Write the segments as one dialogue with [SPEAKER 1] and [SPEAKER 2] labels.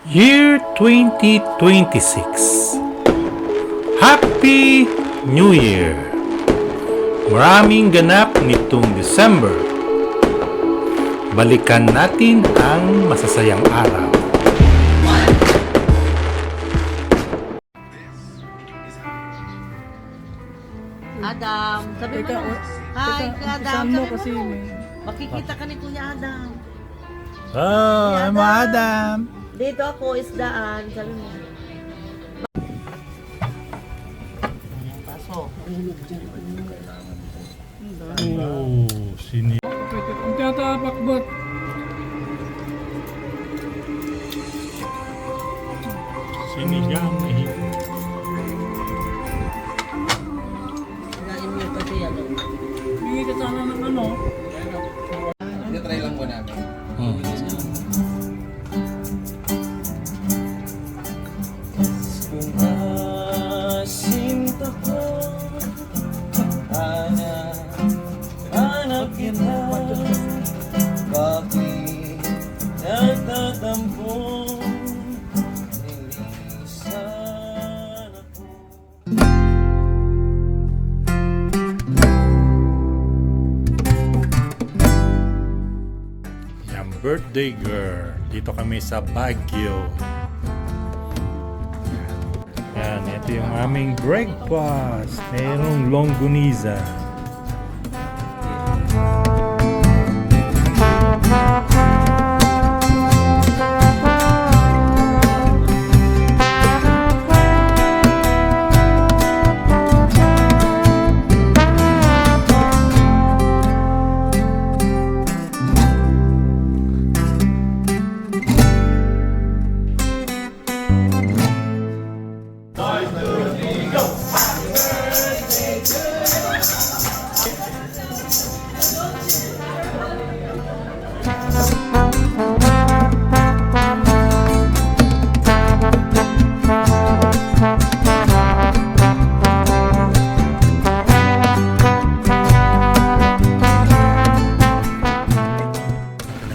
[SPEAKER 1] Year 2026. Happy New Year! Maraming ganap nitong December. Balikan natin ang masasayang araw.
[SPEAKER 2] Adam, sabi mo
[SPEAKER 3] Teka,
[SPEAKER 2] na. Hi, Adam.
[SPEAKER 3] Saan mo
[SPEAKER 2] Sabi
[SPEAKER 3] kasi
[SPEAKER 2] mo.
[SPEAKER 3] may...
[SPEAKER 2] Makikita ka ni Kuya Adam.
[SPEAKER 1] Oh,
[SPEAKER 2] I'm
[SPEAKER 1] Adam!
[SPEAKER 2] Dito ako, isdaan. Sabi mo. Pasok.
[SPEAKER 1] Oh, sini.
[SPEAKER 3] Ang tatapak ba't?
[SPEAKER 1] Sinigang na hipon.
[SPEAKER 2] Kinain mo kasi ano.
[SPEAKER 3] Hingi ka sana ng ano?
[SPEAKER 4] Try lang po namin.
[SPEAKER 5] Sinta ko hanap kita, bakit nagtatampo, nilisan ako.
[SPEAKER 1] Yung birthday girl. Dito kami sa Baguio. Yan, ito yung aming breakfast. Mayroong longganisa.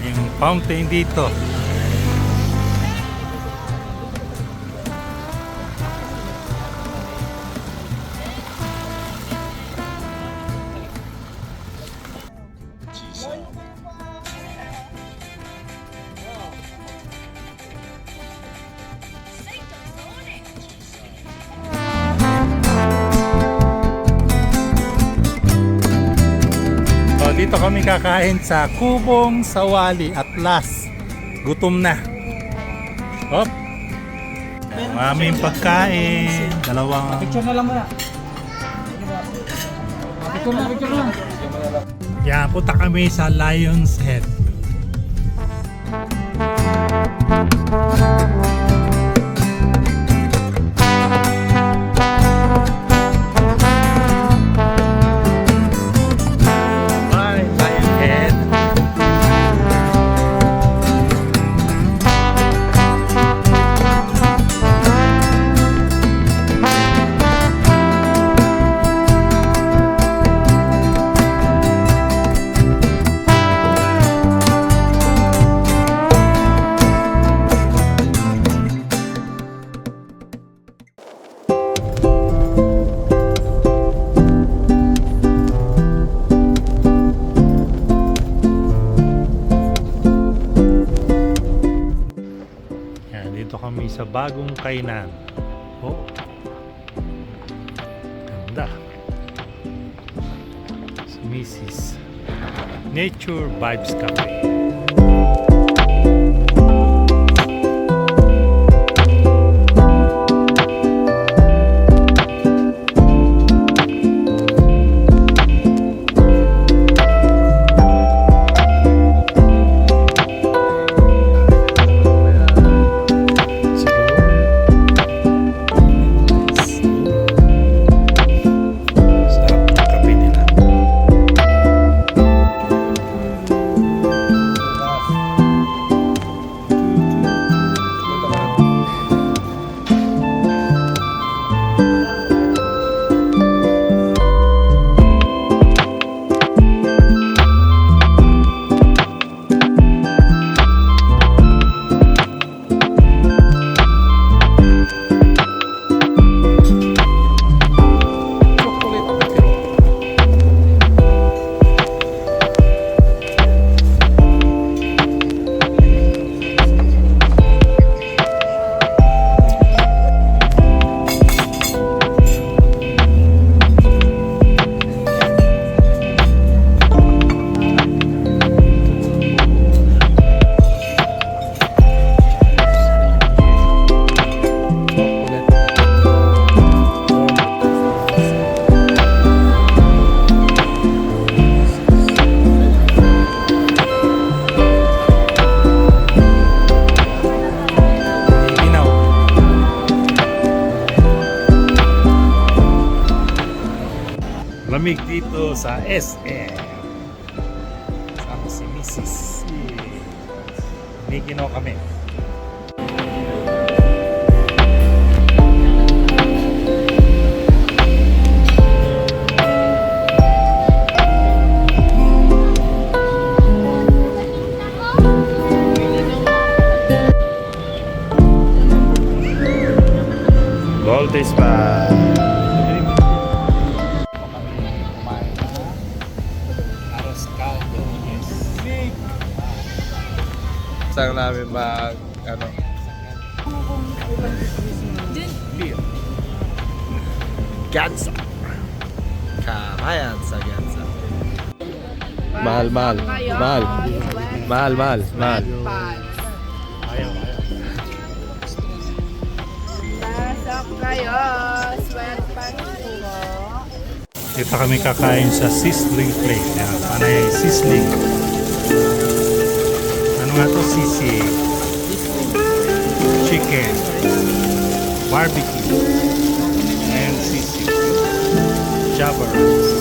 [SPEAKER 1] Yung fountain dito. So, dito kami kakain sa Kubong Sawali at last. Gutom na. Hop. Ang aming pagkain. Dalawang...
[SPEAKER 3] Picture na lang muna. Picture na.
[SPEAKER 1] Yan, punta kami sa Lion's Head. Bye, Lion's Head. Yan, dito kami sa bagong kainan. Oh. Ganda. Sa Mrs. Nature Vibes Cafe. Sarap ng kape nila. lamig dito sa SM. Sama si Mrs. Mikino kami. Voltes pa. Kumain na arroz caldo. Yes.
[SPEAKER 4] Saan namin mag, ano?
[SPEAKER 1] Beer.
[SPEAKER 4] Gansa. Kamayan sa Gansa. Mahal.
[SPEAKER 1] Ayaw.
[SPEAKER 6] Pasok kayo, sweatpants po.
[SPEAKER 1] Dito kami kakain sa sizzling plate. Yan, panay sizzling. Ano nga to? Sisig. Chicken. Barbecue. And sisig. Java rice.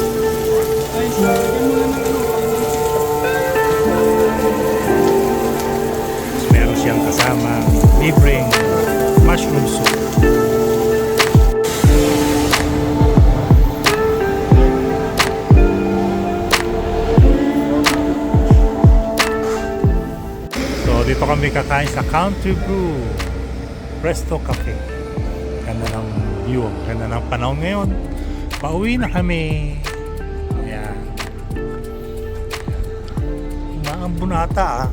[SPEAKER 1] Meron siyang kasama libreng mushroom soup. So dito kami kakain sa Country Brew Presto Cafe. Ganda ng view, ganda ng panahon ngayon. Pauwi na kami. Ayan. Umaambon ata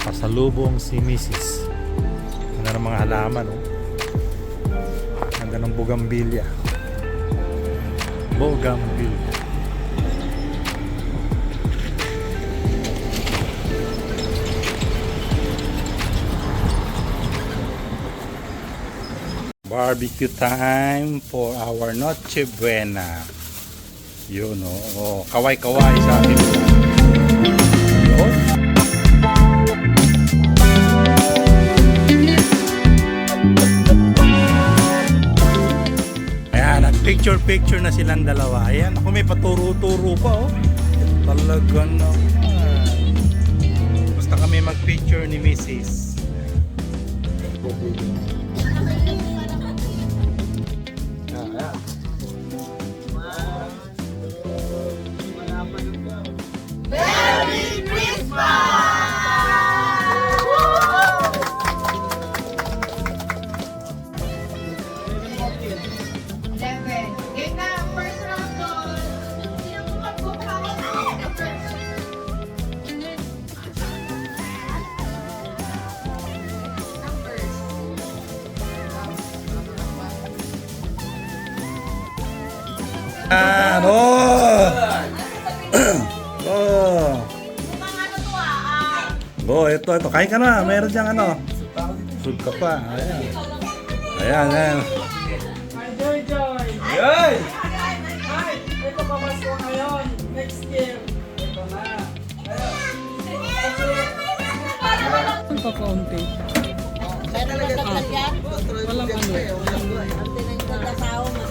[SPEAKER 1] pasalubong si Mrs. Ganda ng mga halaman, oh. Ganda ng bugambilya. Bugambilya. Barbecue time for our Noche Buena. Yun, oh. Kaway-kaway sa ating yun. Ayan, nag-picture-picture na silang dalawa. Ayan, ako may paturo-turo pa, oh. Talaga naman. Basta kami mag-picture ni Mrs. Ito. Kain ka na. Meron diyang ano. Food ka pa. Ayan.
[SPEAKER 3] Joy! Ay! Ito pamasko ngayon. Next year. Ito na. Ang kakaunti.
[SPEAKER 2] Meron na tatlagyan?
[SPEAKER 3] Walang ano.
[SPEAKER 2] Ang tinagkakasawa mo.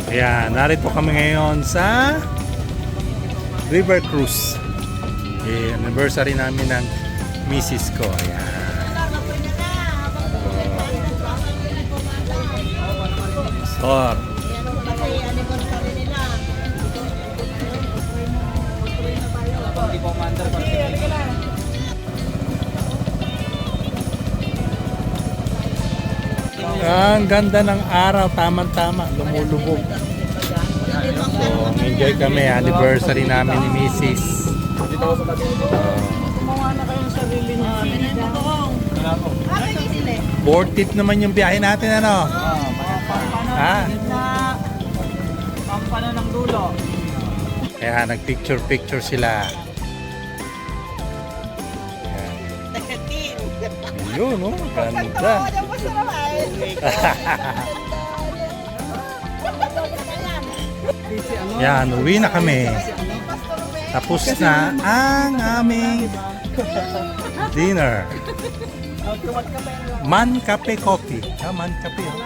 [SPEAKER 1] Ayan, narito kami ngayon sa River Cruise. Anniversary namin ng Mrs. ko. Ayan. Store. Ang ganda ng araw, tamang-tama, lumulubog. So, enjoy kami, anniversary namin ni Mrs.
[SPEAKER 3] Gumawa na kayo ng sarili niyo.
[SPEAKER 1] Worth it naman yung biyahe natin, ano? Ha?
[SPEAKER 3] Pampano ng dulo.
[SPEAKER 1] Kaya nagpicture-picture sila. Yun, oh, ganda. Yan, uwi na kami. Tapos na ang aming dinner. Man Cafe Coffee. Man Cafe. Oh.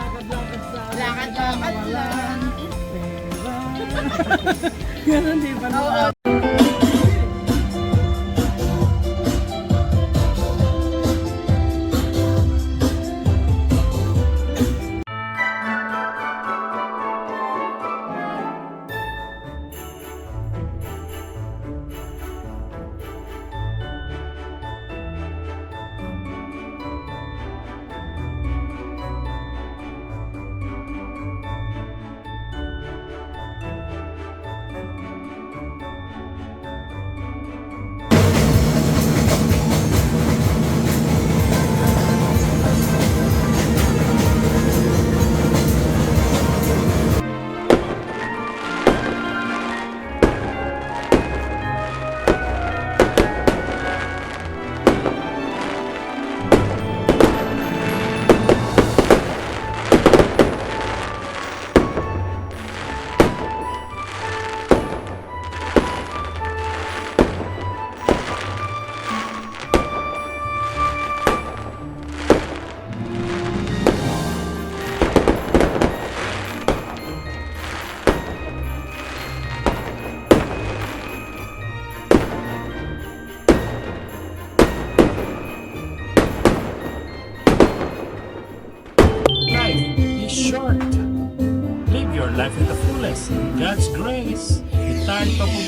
[SPEAKER 6] Lakad-lakad lang.
[SPEAKER 3] Ganun, di ba?
[SPEAKER 6] Oo.
[SPEAKER 5] Life is short. Live your life at the fullest in God's grace. Be tired pa po